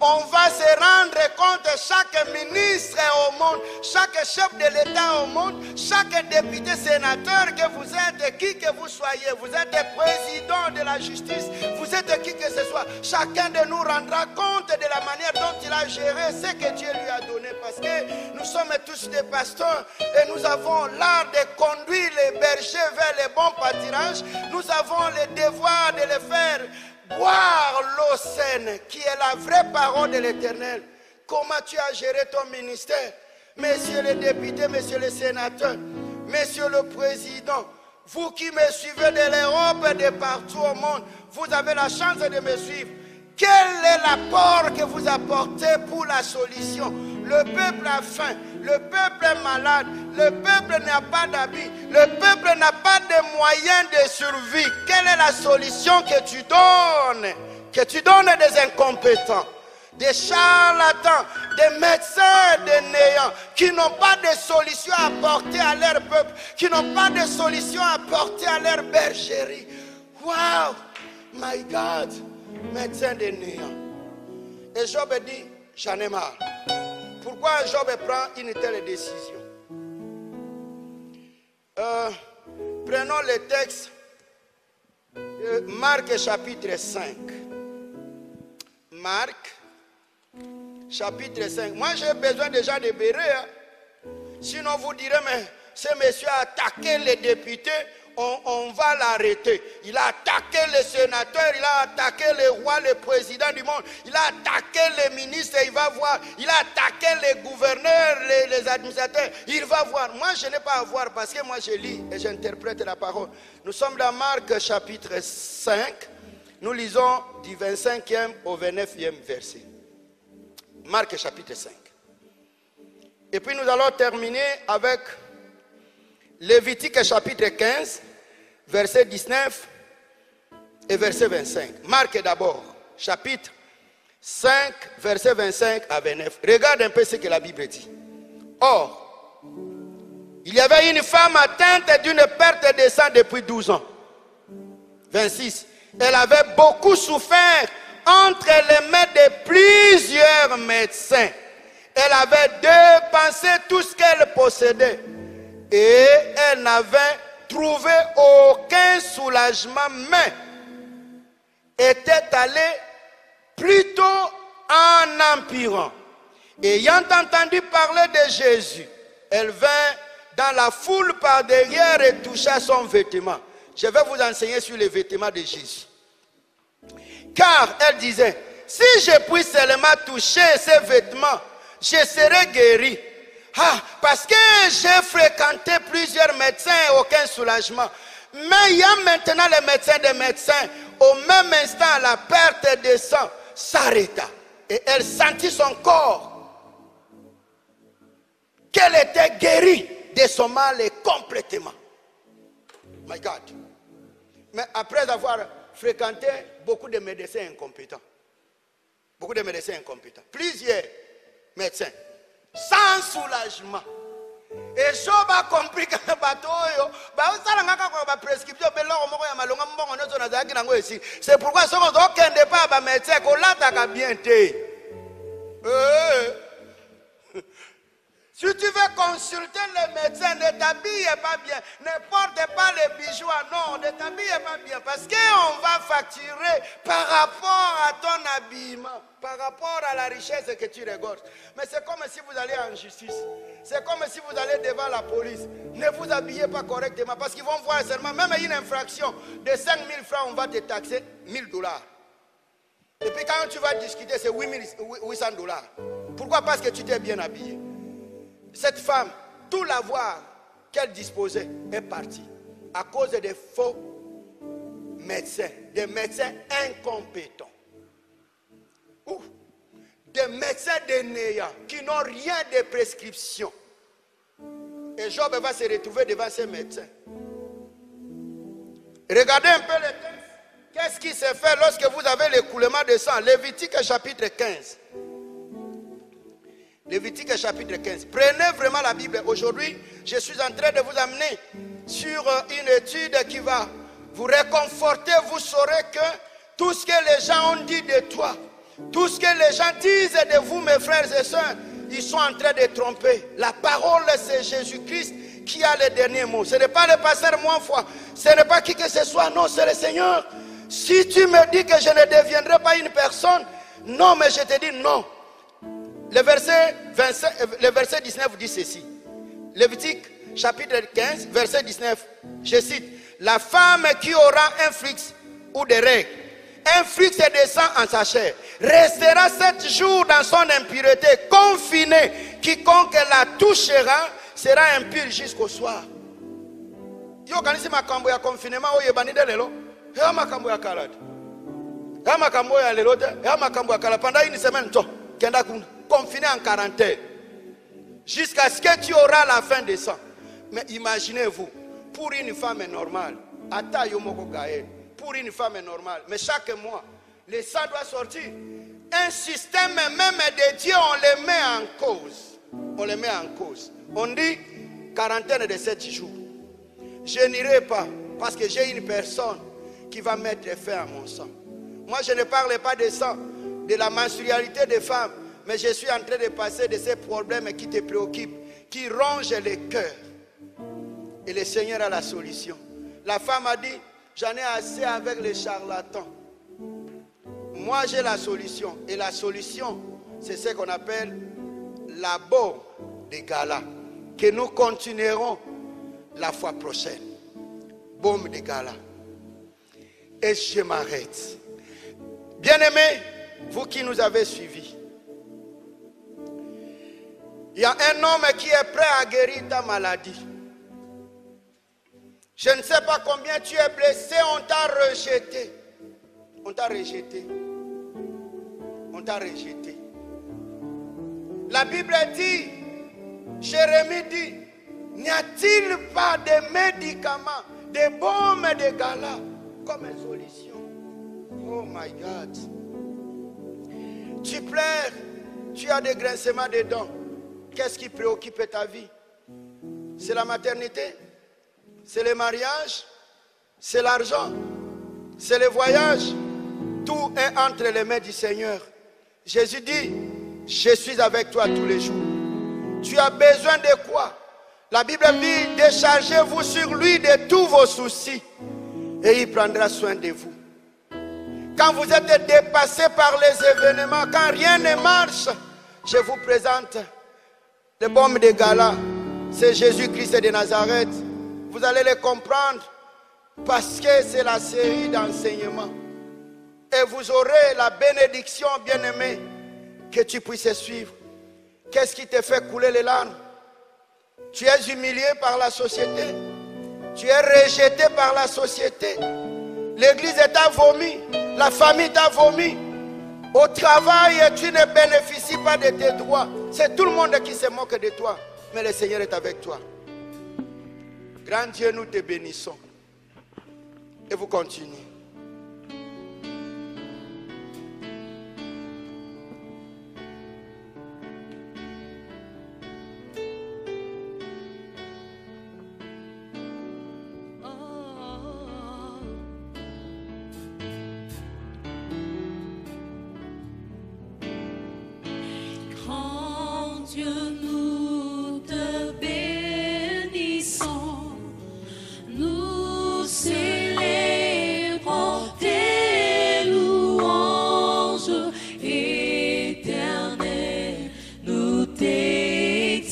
on va se rendre compte, chaque ministre au monde, chaque chef de l'État au monde, chaque député, sénateur que vous êtes, qui que vous soyez, vous êtes président de la justice, vous êtes qui que ce soit, chacun de nous rendra compte de la manière dont il a géré ce que Dieu lui a donné. Parce que nous sommes tous des pasteurs et nous avons l'art de conduire les bergers vers les bons pâturages. Nous avons le devoir de les faire boire l'eau saine qui est la vraie parole de l'Éternel. Comment tu as géré ton ministère? Messieurs les députés, messieurs les sénateurs, messieurs le président, vous qui me suivez de l'Europe et de partout au monde, vous avez la chance de me suivre. Quel est l'apport que vous apportez pour la solution? Le peuple a faim, le peuple est malade, le peuple n'a pas d'habits, le peuple n'a pas de moyens de survie. Quelle est la solution que tu donnes? Que tu donnes des incompétents, des charlatans, des médecins de néant, qui n'ont pas de solution à apporter à leur peuple, qui n'ont pas de solution à apporter à leur bergerie. Wow, my God, médecin de néant. Et Job dit, j'en ai marre. Pourquoi Job prend une telle décision? Prenons le texte de Marc chapitre 5. Marc chapitre 5. Moi j'ai besoin déjà de béret. Hein. Sinon vous direz, mais ce monsieur a attaqué les députés, on va l'arrêter. Il a attaqué les sénateurs, il a attaqué les rois, les présidents du monde, il a attaqué les ministres, il va voir. Il a attaqué les gouverneurs, les administrateurs, il va voir. Moi je n'ai pas à voir parce que moi je lis et j'interprète la parole. Nous sommes dans Marc chapitre 5. Nous lisons du 25e au 29e verset. Marc chapitre 5. Et puis nous allons terminer avec Lévitique chapitre 15, verset 19 et verset 25. Marc d'abord, chapitre 5, verset 25 à 29. Regarde un peu ce que la Bible dit. Or, il y avait une femme atteinte d'une perte de sang depuis 12 ans. 26. Elle avait beaucoup souffert entre les mains de plusieurs médecins. Elle avait dépensé tout ce qu'elle possédait. Et elle n'avait trouvé aucun soulagement, mais était allée plutôt en empirant. Ayant entendu parler de Jésus, elle vint dans la foule par derrière et toucha son vêtement. Je vais vous enseigner sur les vêtements de Jésus. Car elle disait, si je puis seulement toucher ces vêtements, je serai guéri. Ah, parce que j'ai fréquenté plusieurs médecins et aucun soulagement. Mais il y a maintenant les médecins des médecins. Au même instant, la perte de sang s'arrêta. Et elle sentit son corps qu'elle était guérie de son mal et complètement. My God. Mais après avoir fréquenté beaucoup de médecins incompétents, plusieurs médecins, sans soulagement. Et Job a compris que c'est pourquoi si on ne pas un médecin, qu'on l'a bien. Si tu veux consulter le médecin, ne t'habille pas bien. Ne porte pas les bijoux. Non, ne t'habille pas bien. Parce qu'on va facturer par rapport à ton habillement. Par rapport à la richesse que tu regorges. Mais c'est comme si vous allez en justice. C'est comme si vous allez devant la police. Ne vous habillez pas correctement. Parce qu'ils vont voir seulement, même une infraction de 5 000 francs, on va te taxer $1000. Et puis quand tu vas discuter, c'est $800. Pourquoi? Parce que tu t'es bien habillé. Cette femme, tout l'avoir qu'elle disposait est parti à cause des faux médecins, des médecins incompétents, ou des médecins dénéants qui n'ont rien de prescription. Et Job va se retrouver devant ces médecins. Regardez un peu le texte. Qu'est-ce qui se fait lorsque vous avez l'écoulement de sang? Lévitique chapitre 15. Lévitique chapitre 15. Prenez vraiment la Bible. Aujourd'hui, je suis en train de vous amener sur une étude qui va vous réconforter. Vous saurez que tout ce que les gens ont dit de toi, tout ce que les gens disent de vous, mes frères et sœurs, ils sont en train de tromper. La parole, c'est Jésus-Christ qui a le dernier mot. Ce n'est pas le pasteur Moinfoy, ce n'est pas qui que ce soit, non, c'est le Seigneur. Si tu me dis que je ne deviendrai pas une personne, non, mais je te dis non. Le verset 19 dit ceci. Lévitique chapitre 15, verset 19. Je cite. La femme qui aura un flux ou des règles, un flux de sang en sa chair, restera 7 jours dans son impureté, confinée. Quiconque la touchera sera impur jusqu'au soir. Yo kanisi makambo ya confinement oye banide lelo. Ya makambo ya kalade. Ya makambo ya lelo te. Ya makambo ya kala pendant une semaine to. Kenda kuna confiné en quarantaine. Jusqu'à ce que tu auras la fin de sang. Mais imaginez-vous, pour une femme normale, ata yomoko gaël, pour une femme normale, mais chaque mois, le sang doit sortir. Un système même de Dieu, on le met en cause. On le met en cause. On dit quarantaine de 7 jours. Je n'irai pas parce que j'ai une personne qui va mettre fin à mon sang. Moi, je ne parle pas de sang, de la menstrualité des femmes, mais je suis en train de passer de ces problèmes qui te préoccupent, qui rongent les cœurs. Et le Seigneur a la solution. La femme a dit, j'en ai assez avec les charlatans. Moi, j'ai la solution. Et la solution, c'est ce qu'on appelle la baume de Gala, que nous continuerons la fois prochaine. Baume de Gala. Et je m'arrête. Bien-aimés, vous qui nous avez suivis, il y a un homme qui est prêt à guérir ta maladie. Je ne sais pas combien tu es blessé, on t'a rejeté. On t'a rejeté. On t'a rejeté. La Bible dit Jérémie dit, n'y a-t-il pas de médicaments, de baumes et de gala comme solution? Oh my God. Tu pleures, tu as des grincements de dents. Qu'est-ce qui préoccupe ta vie? C'est la maternité? C'est le mariage? C'est l'argent? C'est le voyage? Tout est entre les mains du Seigneur. Jésus dit, je suis avec toi tous les jours. Tu as besoin de quoi? La Bible dit, déchargez-vous sur lui de tous vos soucis et il prendra soin de vous. Quand vous êtes dépassé par les événements, quand rien ne marche, je vous présente les baumes de gala. C'est Jésus-Christ de Nazareth. Vous allez les comprendre parce que c'est la série d'enseignements. Et vous aurez la bénédiction, bien-aimé, que tu puisses suivre. Qu'est-ce qui te fait couler les larmes? Tu es humilié par la société. Tu es rejeté par la société. L'église t'a vomi. La famille t'a vomi. Au travail, tu ne bénéficies pas de tes droits. C'est tout le monde qui se moque de toi. Mais le Seigneur est avec toi. Grand Dieu, nous te bénissons. Et vous continuez. Dieu, nous te bénissons, nous célébrons tes louanges éternelles, nous t'exaltons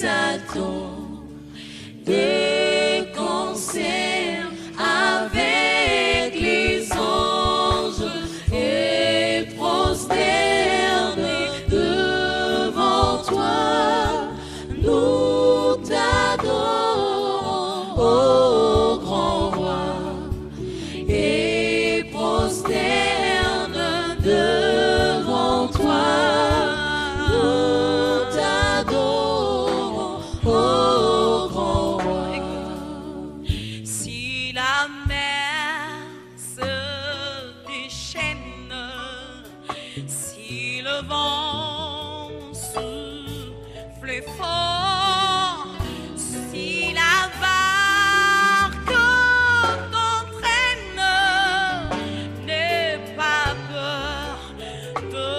de concert avec les anges et prosternés devant toi. Nous t'adorons, ô grand roi, et prosterne devant toi. Nous t'adorons, ô grand roi. Si la mer se déchaîne, si le vent souffle fort, si la barque t'entraîne, n'aie pas peur de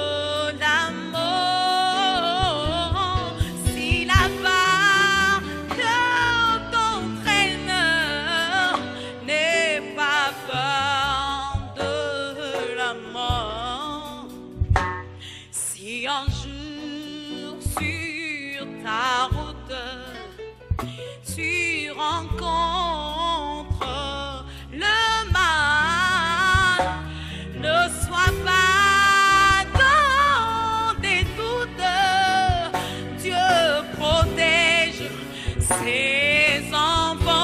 la mort. Si la barque t'entraîne, n'aie pas peur de la mort. Si un jour sur ta route tu rencontres le mal, ne sois pas dans des doutes. Dieu protège ses enfants.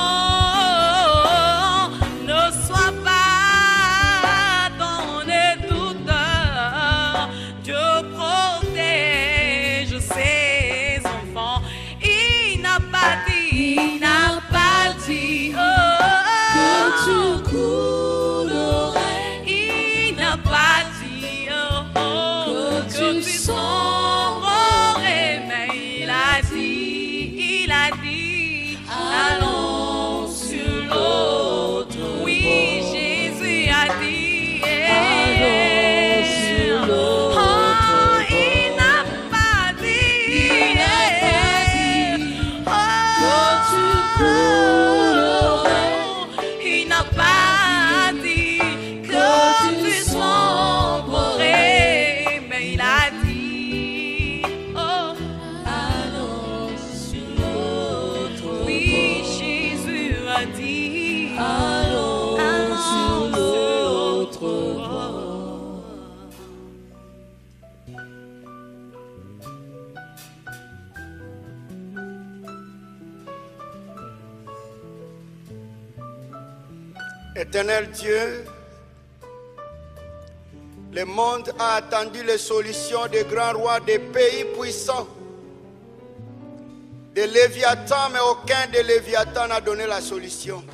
Ne sois pas dans les doutes. Dieu protège ses enfants. Il n'a pas dit, que tu coulerais. Il n'a pas dit que tu sombrerais, mais il a dit, allons sur l'autre. Oui, Jésus a dit, allons sur l'autre. Il n'a pas dit, que tu coulerais. Il n'a pas dit que tu sombrerais, mais il a dit, oh, allons sur l'autre. Oui, Jésus a dit, allons sur l'autre bord. Éternel Dieu, le monde a attendu les solutions des grands rois des pays puissants, de Léviathan, mais aucun de Léviathan n'a donné la solution.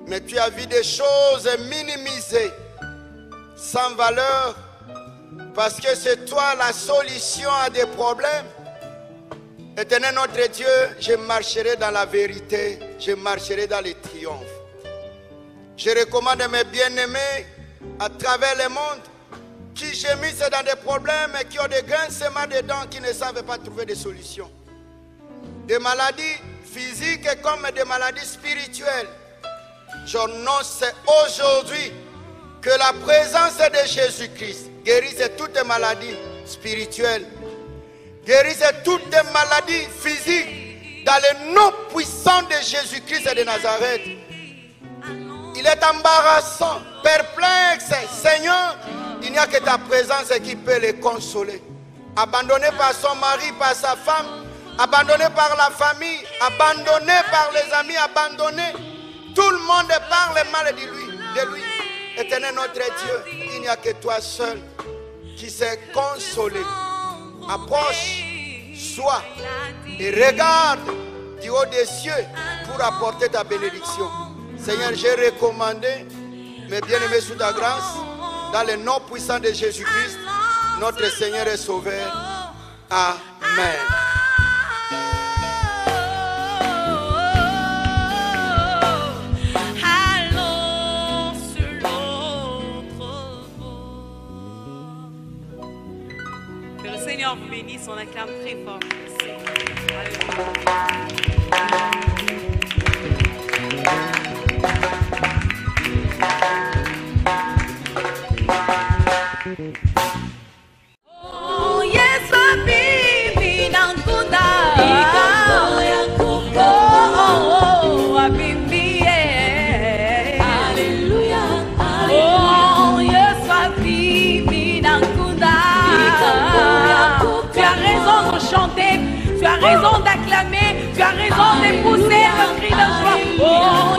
Mais tu as vu des choses minimisées, sans valeur, parce que c'est toi la solution à des problèmes. Éternel notre Dieu, je marcherai dans la vérité, je marcherai dans les triomphes. Je recommande mes bien-aimés à travers le monde qui gémissent dans des problèmes et qui ont des grincements de dents, qui ne savent pas trouver de solutions. Des maladies physiques comme des maladies spirituelles. J'annonce aujourd'hui que la présence de Jésus-Christ guérisse toutes les maladies spirituelles, guérisse toutes les maladies physiques dans le nom puissant de Jésus-Christ et de Nazareth. Il est embarrassant, perplexe. Seigneur, il n'y a que ta présence qui peut les consoler. Abandonné par son mari, par sa femme, abandonné par la famille, abandonné par les amis, abandonné. Tout le monde parle mal de lui. Éternel notre Dieu, il n'y a que toi seul qui sais consoler. Approche, sois et regarde du haut des cieux pour apporter ta bénédiction. Seigneur, j'ai recommandé mes bien-aimés sous ta grâce, dans le nom puissant de Jésus-Christ, notre Seigneur et Sauveur. Amen. Que le Seigneur vous bénisse, on acclame très fort. Oh, yes, habibi nankunda. Oh, habibi, Alléluia. Oh, yes, habibi nankunda. Tu as raison de chanter, tu as raison d'acclamer, tu as raison de pousser le cri de joie. Oh,